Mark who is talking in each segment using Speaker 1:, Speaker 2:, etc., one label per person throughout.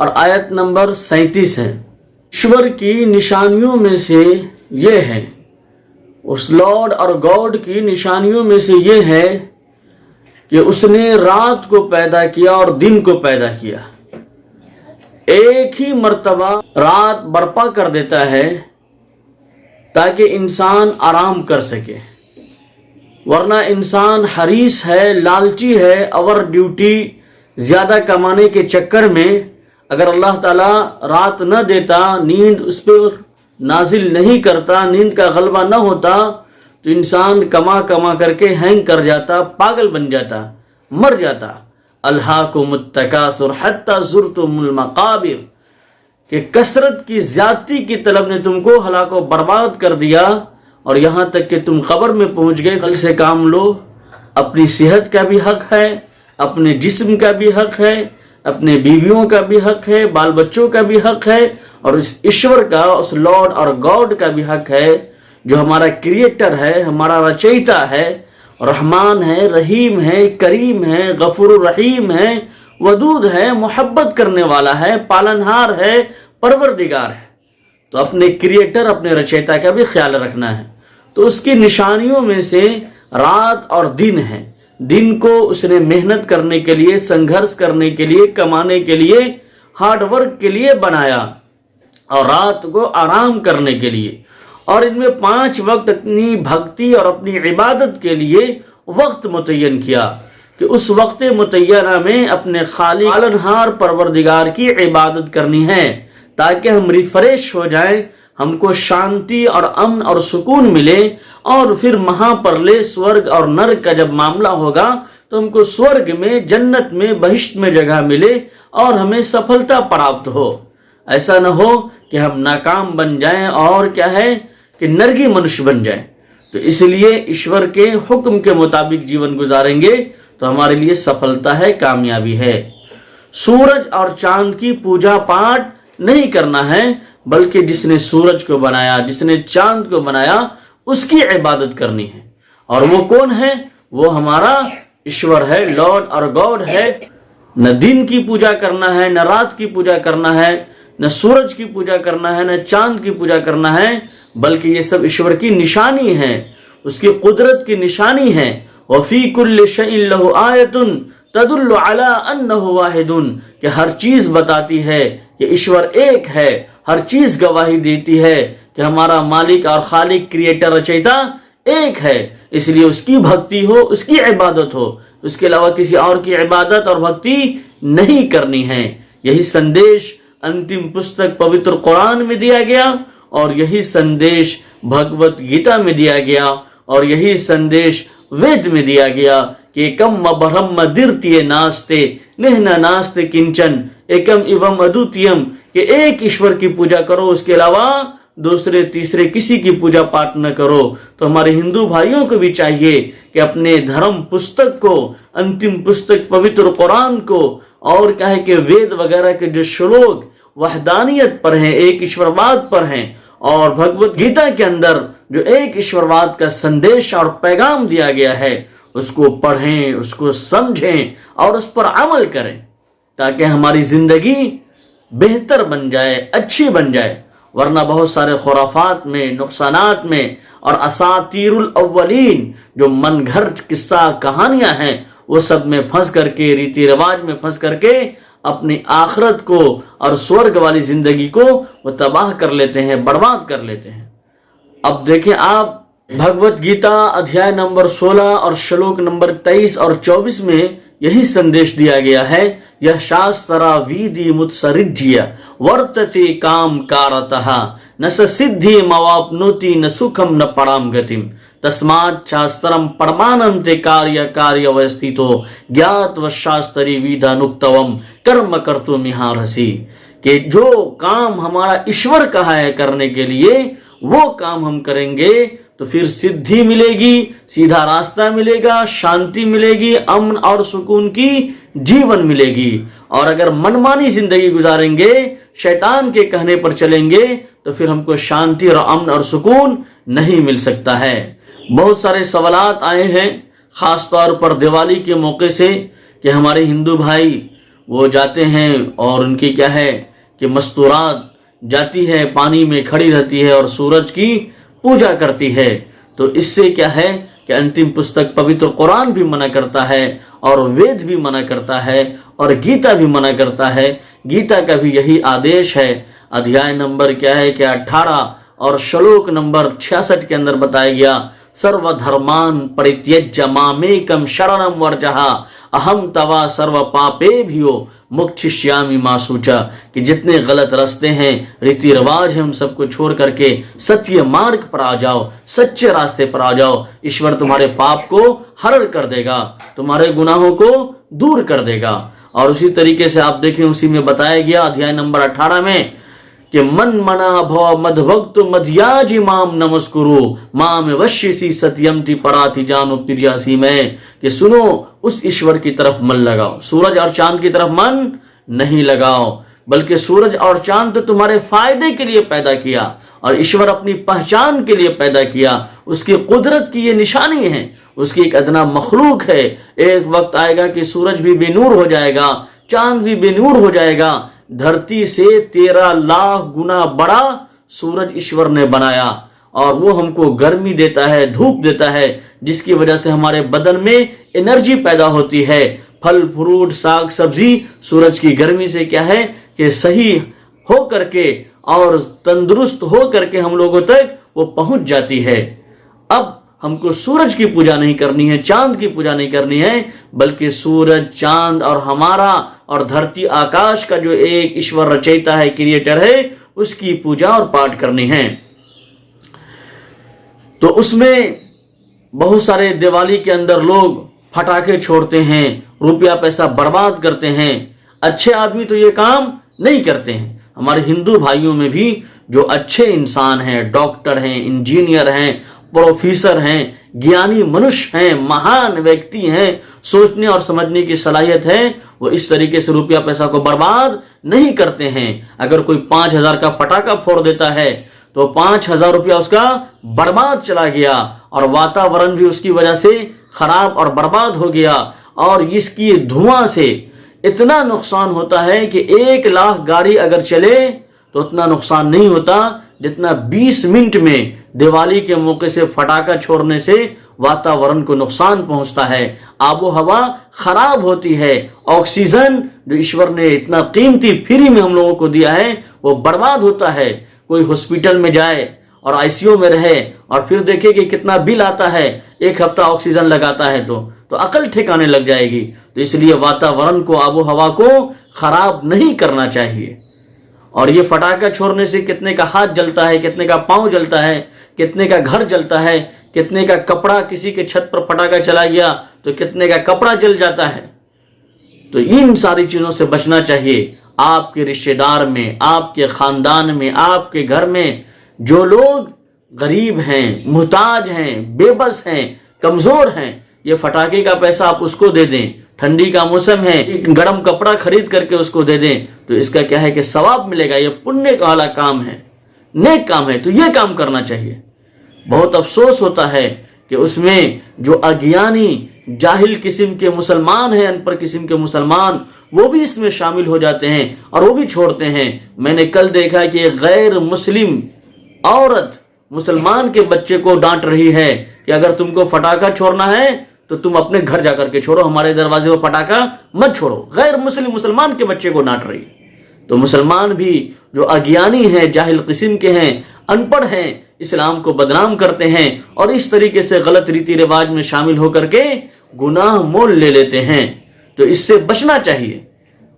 Speaker 1: اور آیت نمبر 37 ہے۔ ایشور کی نشانیوں میں سے یہ ہے، اس لارڈ اور گاڈ کی نشانیوں میں سے یہ ہے کہ اس نے رات کو پیدا کیا اور دن کو پیدا کیا۔ ایک ہی مرتبہ رات برپا کر دیتا ہے تاکہ انسان آرام کر سکے، ورنہ انسان حریص ہے، لالچی ہے، اوور ڈیوٹی زیادہ کمانے کے چکر میں اگر اللہ تعالیٰ رات نہ دیتا، نیند اس پر نازل نہیں کرتا، نیند کا غلبہ نہ ہوتا، تو انسان کما کر کے ہینگ کر جاتا، پاگل بن جاتا، مر جاتا۔ الہاکم التکاثر حتی زرتم المقابر، کہ کثرت کی زیادتی کی طلب نے تم کو ہلاک و برباد کر دیا اور یہاں تک کہ تم قبر میں پہنچ گئے۔ کل سے کام لو، اپنی صحت کا بھی حق ہے، اپنے جسم کا بھی حق ہے، اپنے بیویوں کا بھی حق ہے، بال بچوں کا بھی حق ہے، اور اس ایشور کا، اس لارڈ اور گاڈ کا بھی حق ہے جو ہمارا کریٹر ہے، ہمارا رچیتا ہے، رحمان ہے، رحیم ہے، کریم ہے، غفور الرحیم ہے، ودود ہے، محبت کرنے والا ہے، پالنہار ہے، پروردگار ہے۔ تو اپنے کریٹر، اپنے رچیتا کا بھی خیال رکھنا ہے۔ تو اس کی نشانیوں میں سے رات اور دن ہے۔ دن کو اس نے محنت کرنے کے لیے، سنگھرش کرنے کے لیے، کمانے کے لیے، ہارڈ ورک کے لیے بنایا، اور رات کو آرام کرنے کے لیے، اور ان میں 5 وقت اپنی بھکتی اور اپنی عبادت کے لیے وقت متعین کیا کہ اس وقت متعینہ میں اپنے خالق پالنہار پروردگار کی عبادت کرنی ہے، تاکہ ہم ریفریش ہو جائیں، ہم کو شانتی اور امن اور سکون ملے، اور پھر مہا پرلے سورگ اور نرک کا جب معاملہ ہوگا تو ہم کو سورگ میں، جنت میں، بہشت میں جگہ ملے اور ہمیں سفلتا پراپت ہو۔ ایسا نہ ہو کہ ہم ناکام بن جائیں اور کیا ہے کہ نرگی منش بن جائیں۔ تو اس لیے ایشور کے حکم کے مطابق جیون گزاریں گے تو ہمارے لیے سفلتا ہے، کامیابی ہے۔ سورج اور چاند کی پوجا پاٹ نہیں کرنا ہے، بلکہ جس نے سورج کو بنایا، جس نے چاند کو بنایا، اس کی عبادت کرنی ہے۔ اور وہ کون ہے؟ وہ ہمارا ایشور ہے، لارڈ اور گاڈ ہے۔ نہ دن کی پوجا کرنا ہے، نہ رات کی پوجا کرنا ہے، نہ سورج کی پوجا کرنا ہے، نہ چاند کی پوجا کرنا ہے، بلکہ یہ سب ایشور کی نشانی ہے، اس کی قدرت کی نشانی ہے۔ وَفِي كُلِّ شَيْءٍ لَهُ آیَةٌ تَدُلُّ عَلَىٰ أَنَّهُ وَاحِدٌ، کہ ہر چیز بتاتی ہے کہ ایشور ایک ہے، ہر چیز گواہی دیتی ہے کہ ہمارا مالک اور خالق، کریٹر، رچیتا ایک ہے۔ اس لیے اس کی بھکتی ہو، اس کی عبادت ہو، اس کے علاوہ کسی اور کی عبادت اور بھکتی نہیں کرنی ہے۔ یہی سندیش انتم پستک پوتر قرآن میں دیا گیا، اور یہی سندیش بھگوت گیتا میں دیا گیا، اور یہی سندیش وید میں دیا گیا کہ ایکم برہم درتیہ ناستے نہنا ناستے کنچن ایکم ایوم ادوتیم، کہ ایک ایشور کی پوجا کرو، اس کے علاوہ دوسرے تیسرے کسی کی پوجا پاٹ نہ کرو۔ تو ہمارے ہندو بھائیوں کو بھی چاہیے کہ اپنے دھرم پستک کو، انتم پستک پوتر قرآن کو، اور کہے کہ وید وغیرہ کے جو شلوک وحدانیت پر ہیں، ایک ایشورواد پر ہیں، اور بھگوت گیتا کے اندر جو ایک ایشورواد کا سندیش اور پیغام دیا گیا ہے، اس کو پڑھیں، اس کو سمجھیں اور اس پر عمل کریں، تاکہ ہماری زندگی بہتر بن جائے، اچھی بن جائے۔ ورنہ بہت سارے خرافات میں، نقصانات میں اور اساطیر الاولین جو من گھڑت قصہ کہانیاں ہیں، وہ سب میں پھنس کر کے، ریتی رواج میں پھنس کر کے اپنی آخرت کو اور سورگ والی زندگی کو وہ تباہ کر لیتے ہیں، برباد کر لیتے ہیں۔ اب دیکھیں آپ، بھگوت گیتا ادھیائے نمبر 16 اور شلوک نمبر 23 اور 24 میں یہی سندیش دیا گیا ہے، یہ شاسترا ویدی متسرجیہ ورتتی کام کارتہ نہ سدھی مواپنوتی نہ سکھم نہ پرام گتیم تسمات شاسترم پرمانم تے کاریہ کاریہ وستیتو گیات و شاستری ویدھا نکتوم کرم کرتو مہارسی، کہ جو کام ہمارا ایشور کہا ہے کرنے کے لیے وہ کام ہم کریں گے تو پھر سدھی ملے گی، سیدھا راستہ ملے گا، شانتی ملے گی، امن اور سکون کی جیون ملے گی۔ اور اگر منمانی زندگی گزاریں گے، شیطان کے کہنے پر چلیں گے، تو پھر ہم کو شانتی اور امن اور سکون نہیں مل سکتا ہے۔ بہت سارے سوالات آئے ہیں، خاص طور پر دیوالی کے موقع سے، کہ ہمارے ہندو بھائی وہ جاتے ہیں اور ان کی کیا ہے کہ مستورات جاتی ہے پانی میں کھڑی رہتی ہے اور سورج کی پوجا کرتی ہے. تو اس سے کیا ہے کہ انتم پستک پوتر قرآن بھی منع کرتا ہے اور وید بھی منع کرتا ہے اور گیتا بھی منع کرتا ہے. گیتا کا بھی یہی آدیش ہے. ادھیائے نمبر کیا ہے کہ 18 اور شلوک نمبر 66 کے اندر بتایا گیا سرو دھرمان پریتیجہ مامیکم شرنم ورجہا اہم توا سرو پاپے بھیو مکچھشیامی ماسوچا کہ جتنے غلط راستے ہیں ریتی رواج ہیں ان سب کو چھوڑ کر کے ستیہ مارگ پر آ جاؤ, سچے راستے پر آ جاؤ. ایشور تمہارے پاپ کو ہرر کر دے گا, تمہارے گناہوں کو دور کر دے گا. اور اسی طریقے سے آپ دیکھیں اسی میں بتایا گیا ادھیائے نمبر 18 میں کہ من منا بھو مد بھکت مدھیاج مام نمسکرو مام وشیسی ستیمتی پراتی جانو پریاسی میں کہ سنو اس ایشور کی طرف من لگاؤ, سورج اور چاند کی طرف من نہیں لگاؤ, بلکہ سورج اور چاند تو تمہارے فائدے کے لیے پیدا کیا اور ایشور اپنی پہچان کے لیے پیدا کیا. اس کی قدرت کی یہ نشانی ہے, اس کی ایک ادنا مخلوق ہے. ایک وقت آئے گا کہ سورج بھی بے نور ہو جائے گا, چاند بھی بے نور ہو جائے گا. دھرتی سے 13 لاکھ گنا بڑا سورج ایشور نے بنایا اور وہ ہم کو گرمی دیتا ہے, دھوپ دیتا ہے, جس کی وجہ سے ہمارے بدن میں انرجی پیدا ہوتی ہے. پھل فروٹ ساگ سبزی سورج کی گرمی سے کیا ہے کہ صحیح ہو کر کے اور تندرست ہو کر کے ہم لوگوں تک وہ پہنچ جاتی ہے. اب ہم کو سورج کی پوجا نہیں کرنی ہے, چاند کی پوجا نہیں کرنی ہے, بلکہ سورج چاند اور ہمارا اور دھرتی آکاش کا جو ایک ایشور رچیتا ہے, کریٹر ہے, اس کی پوجا اور پاٹ کرنی ہے. تو اس میں بہت سارے دیوالی کے اندر لوگ پٹاخے چھوڑتے ہیں, روپیہ پیسہ برباد کرتے ہیں. اچھے آدمی تو یہ کام نہیں کرتے ہیں. ہمارے ہندو بھائیوں میں بھی جو اچھے انسان ہیں, ڈاکٹر ہیں, انجینئر ہیں, پروفیسر ہیں, گیانی منش ہیں, مہان ویکتی ہیں, سوچنے اور سمجھنے کی صلاحیت ہے, وہ اس طریقے سے روپیہ پیسہ کو برباد نہیں کرتے ہیں. اگر کوئی 5000 کا پٹاخہ پھوڑ دیتا ہے تو 5000 روپیہ اس کا برباد چلا گیا اور واتاورن بھی اس کی وجہ سے خراب اور برباد ہو گیا. اور اس کی دھواں سے اتنا نقصان ہوتا ہے کہ 1 لاکھ گاڑی اگر چلے تو اتنا نقصان نہیں ہوتا جتنا 20 منٹ میں دیوالی کے موقع سے پٹاخہ چھوڑنے سے واتاورن کو نقصان پہنچتا ہے. آب و ہوا خراب ہوتی ہے. آکسیجن جو ایشور نے اتنا قیمتی فری میں ہم لوگوں کو دیا ہے وہ برباد ہوتا ہے. کوئی ہاسپٹل میں جائے اور آئی سی یو میں رہے اور پھر دیکھے کہ کتنا بل آتا ہے, 1 ہفتہ آکسیجن لگاتا ہے تو عقل ٹھکانے لگ جائے گی. تو اس لیے واتاورن کو, آب و ہوا کو خراب نہیں کرنا چاہیے. اور یہ پٹاخہ چھوڑنے سے کتنے کا ہاتھ جلتا ہے, کتنے کا پاؤں جلتا ہے, کتنے کا گھر جلتا ہے, کتنے کا کپڑا, کسی کے چھت پر پٹاخہ چلا گیا تو کتنے کا کپڑا جل جاتا ہے. تو ان ساری چیزوں سے بچنا چاہیے. آپ کے رشتہ دار میں, آپ کے خاندان میں, آپ کے گھر میں جو لوگ غریب ہیں, محتاج ہیں, بے بس ہیں, کمزور ہیں, یہ پٹاخے کا پیسہ آپ اس کو دے دیں. ٹھنڈی کا موسم ہے, گرم کپڑا خرید کر کے اس کو دے دیں تو اس کا کیا ہے کہ ثواب ملے گا. یہ پنیہ کا والا کام ہے, نیک کام ہے, تو یہ کام کرنا چاہیے. بہت افسوس ہوتا ہے کہ اس میں جو اگیانی جاہل قسم کے مسلمان ہیں, ان پر قسم کے مسلمان, وہ بھی اس میں شامل ہو جاتے ہیں اور وہ بھی چھوڑتے ہیں. میں نے کل دیکھا کہ ایک غیر مسلم عورت مسلمان کے بچے کو ڈانٹ رہی ہے کہ اگر تم کو پٹاخہ چھوڑنا ہے تو تم اپنے گھر جا کر کے چھوڑو, ہمارے دروازے پر پٹاخہ مت چھوڑو. غیر مسلمان کے بچے کو ڈانٹ رہی. تو مسلمان بھی جو اگیانی ہیں, جاہل قسم کے ہیں, ان پڑھ ہیں, اسلام کو بدنام کرتے ہیں اور اس طریقے سے غلط ریتی رواج میں شامل ہو کر کے گناہ مول لے لیتے ہیں. تو اس سے بچنا چاہیے.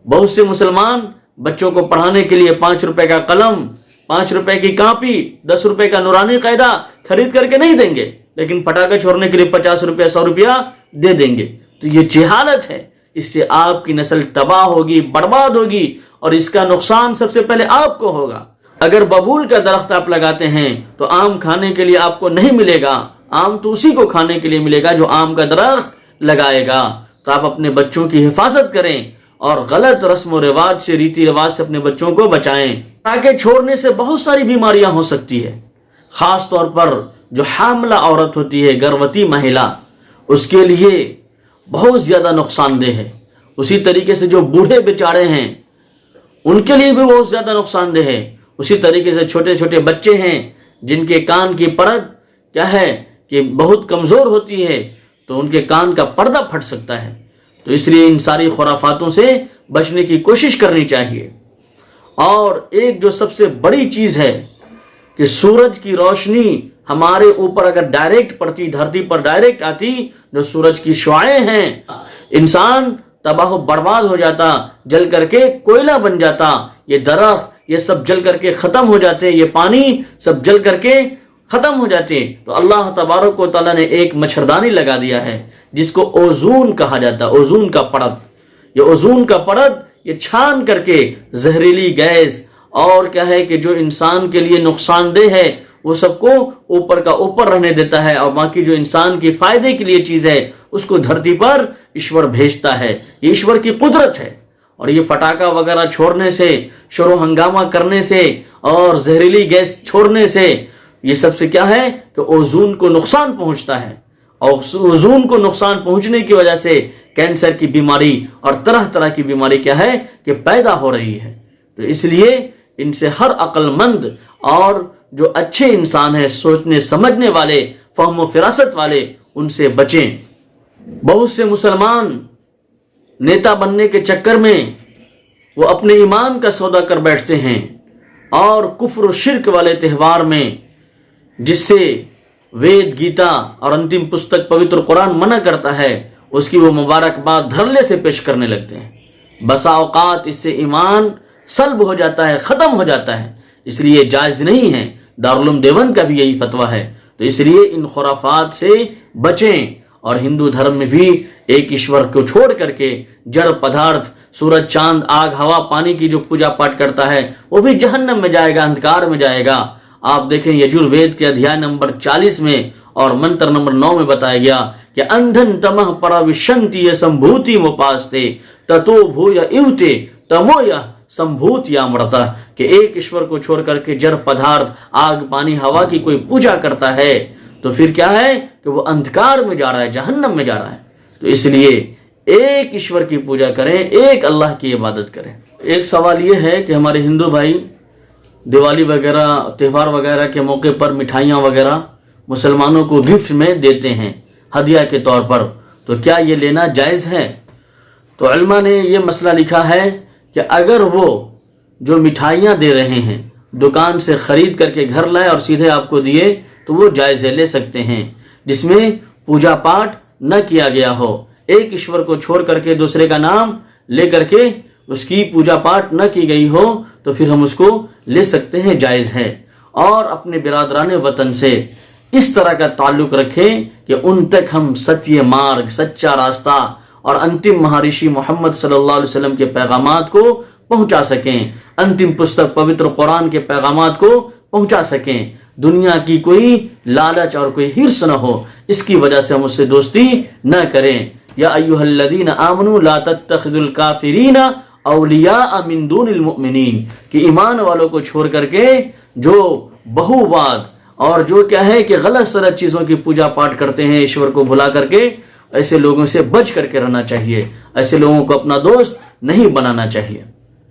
Speaker 1: بہت سے مسلمان بچوں کو پڑھانے کے لیے 5 روپے کا قلم, 5 روپے کی کاپی, 10 روپے کا نورانی قاعدہ خرید کر کے نہیں دیں گے, لیکن پٹاخہ چھوڑنے کے لیے 50 روپیہ 100 روپیہ دے دیں گے. تو یہ جہالت ہے. اس سے آپ کی نسل تباہ ہوگی, برباد ہوگی اور اس کا نقصان سب سے پہلے آپ کو ہوگا. اگر ببول کا درخت آپ لگاتے ہیں تو آم کھانے کے لیے آپ کو نہیں ملے گا. آم تو اسی کو کھانے کے لیے ملے گا جو آم کا درخت لگائے گا. تو آپ اپنے بچوں کی حفاظت کریں اور غلط رسم و رواج سے, ریتی رواج سے اپنے بچوں کو بچائیں. پٹاخے چھوڑنے سے بہت ساری بیماریاں ہو سکتی ہے. خاص طور پر جو حاملہ عورت ہوتی ہے, گربوتی مہیلا, اس کے لیے بہت زیادہ نقصان دہ ہے. اسی طریقے سے جو بوڑھے بیچارے ہیں ان کے لیے بھی بہت زیادہ نقصان دہ ہے. اسی طریقے سے چھوٹے چھوٹے بچے ہیں جن کے کان کی پرت کیا ہے کہ بہت کمزور ہوتی ہے تو ان کے کان کا پردہ پھٹ سکتا ہے. تو اس لیے ان ساری خرافاتوں سے بچنے کی کوشش کرنی چاہیے. اور ایک جو سب سے بڑی چیز ہے کہ سورج کی روشنی ہمارے اوپر اگر ڈائریکٹ پڑتی، دھرتی پر ڈائریکٹ آتی، جو سورج کی شعاعیں ہیں، انسان تباہ و برباد ہو جاتا، جل کر کے کوئلہ بن جاتا. یہ درخت یہ سب جل کر کے ختم ہو جاتے، یہ پانی سب جل کر کے ختم ہو جاتے. تو اللہ تبارک و تعالیٰ نے ایک مچھردانی لگا دیا ہے جس کو اوزون کہا جاتا ہے، اوزون کا پرت. یہ اوزون کا پرت یہ چھان کر کے زہریلی گیس اور کیا ہے کہ جو انسان کے لیے نقصان دہ ہے وہ سب کو اوپر کا اوپر رہنے دیتا ہے، اور باقی جو انسان کی فائدے کے لیے چیز ہے اس کو دھرتی پر ایشور بھیجتا ہے. یہ ایشور کی قدرت ہے. اور یہ پٹاخہ وغیرہ چھوڑنے سے، شور و ہنگامہ کرنے سے اور زہریلی گیس چھوڑنے سے یہ سب سے کیا ہے کہ اوزون کو نقصان پہنچتا ہے. اور اوزون کو نقصان پہنچنے کی وجہ سے کینسر کی بیماری اور طرح طرح کی بیماری کیا ہے کہ پیدا ہو رہی ہے. تو اس لیے ان سے ہر عقل مند اور جو اچھے انسان ہیں، سوچنے سمجھنے والے، فہم و فراست والے، ان سے بچیں. بہت سے مسلمان نیتا بننے کے چکر میں وہ اپنے ایمان کا سودا کر بیٹھتے ہیں اور کفر و شرک والے تہوار میں، جس سے وید گیتا اور انتم پستک پوتر قرآن منع کرتا ہے، اس کی وہ مبارکباد دھڑلے سے پیش کرنے لگتے ہیں. بسا اوقات اس سے ایمان سلب ہو جاتا ہے، ختم ہو جاتا ہے. اس لیے جائز نہیں ہے. دارالعلوم دیوبند کا بھی یہی فتویٰ ہے. تو اس لیے ان خرافات سے بچیں. اور ہندو دھرم میں بھی ایک ایشور کو چھوڑ کر کے جڑ پدارتھ، سورج، چاند، آگ، ہوا، پانی کی جو پوجا پاٹ کرتا ہے وہ بھی جہنم میں جائے گا، اندھکار میں جائے گا. آپ دیکھیں یجوروید کے ادھیائے نمبر 40 میں اور منتر نمبر 9 میں بتایا گیا کہ اندھن تمہ پراوشنتی سمبھوتی مپاستے تتو بھویا ایوتے تمویا سمبھوت امرتا. کہ ایک ایشور کو چھوڑ کر کے جڑ پدارتھ، آگ، پانی، ہوا کی کوئی پوجا کرتا ہے تو پھر کیا ہے کہ وہ اندھکار میں جا رہا ہے، جہنم میں جا رہا ہے. تو اس لیے ایک ایشور کی پوجا کریں، ایک اللہ کی عبادت کریں. ایک سوال یہ ہے کہ ہمارے ہندو بھائی دیوالی وغیرہ تہوار وغیرہ کے موقع پر مٹھائیاں وغیرہ مسلمانوں کو گفٹ میں دیتے ہیں ہدیہ کے طور پر، تو کیا یہ لینا جائز ہے؟ تو علماء نے یہ مسئلہ لکھا ہے کہ اگر وہ جو مٹھائیاں دے رہے ہیں دکان سے خرید کر کے گھر لائے اور سیدھے آپ کو دیے تو وہ جائزے لے سکتے ہیں، جس میں پوجا پاٹ نہ کیا گیا ہو. ایک ایشور کو چھوڑ کر کے دوسرے کا نام لے کر کے اس کی پوجا پاٹ نہ کی گئی ہو تو پھر ہم اس کو لے سکتے ہیں، جائز ہے. اور اپنے برادران وطن سے اس طرح کا تعلق رکھیں کہ ان تک ہم ستیہ مارگ، سچا راستہ اور انتم مہارشی محمد صلی اللہ علیہ وسلم کے پیغامات کو پہنچا سکیں، انتم پستک پوتر قرآن کے پیغامات کو پہنچا سکیں. دنیا کی کوئی لالچ اور کوئی ہرس نہ ہو، اس کی وجہ سے ہم اس سے دوستی نہ کریں. یا ایھا الذین آمنوا لا تتخذوا الکافرین اولیاء من دون المؤمنین. کہ ایمان والوں کو چھوڑ کر کے جو بہوواد اور جو کیا ہے کہ غلط سلط چیزوں کی پوجا پاٹ کرتے ہیں، ایشور کو بھلا کر کے، ایسے لوگوں سے بچ کر کے رہنا چاہیے. ایسے لوگوں کو اپنا دوست نہیں بنانا چاہیے.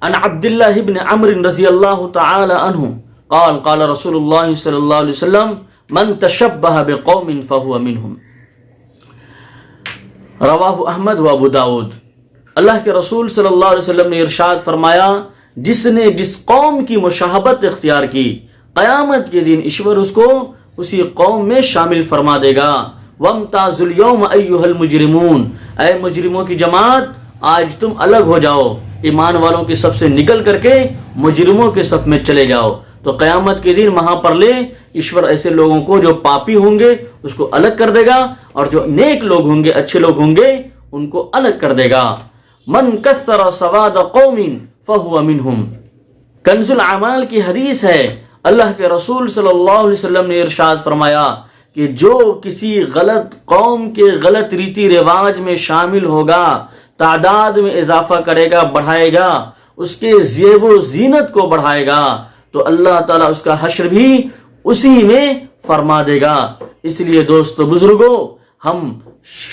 Speaker 1: عن عبداللہ ابن عمرو رضی اللہ تعالی عنہ قال قال رسول اللہ صلی اللہ علیہ وسلم من تشبہ بقوم فہو منہم. رواہ احمد و ابو داود. اللہ کے رسول صلی اللہ علیہ وسلم نے ارشاد فرمایا، جس نے جس قوم کی مشابہت اختیار کی قیامت کے دن ایشور اس کو اسی قوم میں شامل فرما دے گا. وامتازوا اليوم ایھا المجرمون. اے مجرموں کی جماعت، آج تم الگ ہو جاؤ، ایمان والوں کی صف سے نکل کر کے مجرموں کے صف میں چلے جاؤ. تو قیامت کے دن وہاں پر لے ایشور ایسے لوگوں کو جو پاپی ہوں گے اس کو الگ کر دے گا، اور جو نیک لوگ ہوں گے، اچھے لوگ ہوں گے، ان کو الگ کر دے گا. من کثر سواد قوم فہو منہم. کنز الاعمال کی حدیث ہے، اللہ کے رسول صلی اللہ علیہ وسلم نے ارشاد فرمایا کہ جو کسی غلط قوم کے غلط ریتی رواج میں شامل ہوگا، تعداد میں اضافہ کرے گا، بڑھائے گا، اس کے زیب و زینت کو بڑھائے گا، تو اللہ تعالیٰ اس کا حشر بھی اسی میں فرما دے گا. اس لیے دوستو بزرگوں، ہم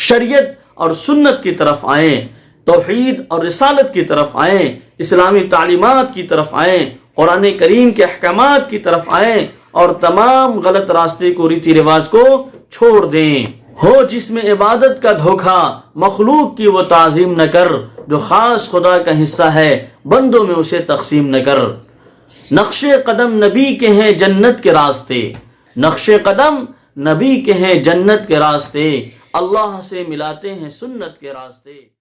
Speaker 1: شریعت اور سنت کی طرف آئیں. توحید اور رسالت کی طرف آئیں، اسلامی تعلیمات کی طرف آئیں، قرآن کریم کے احکامات کی طرف آئیں اور تمام غلط راستے کو، ریتی رواج کو چھوڑ دیں۔ ہو جس میں عبادت کا دھوکہ، مخلوق کی وہ تعظیم نہ کر، جو خاص خدا کا حصہ ہے بندوں میں اسے تقسیم نہ کر۔ نقش قدم نبی کے ہیں جنت کے راستے، نقش قدم نبی کے ہیں جنت کے راستے، اللہ سے ملاتے ہیں سنت کے راستے۔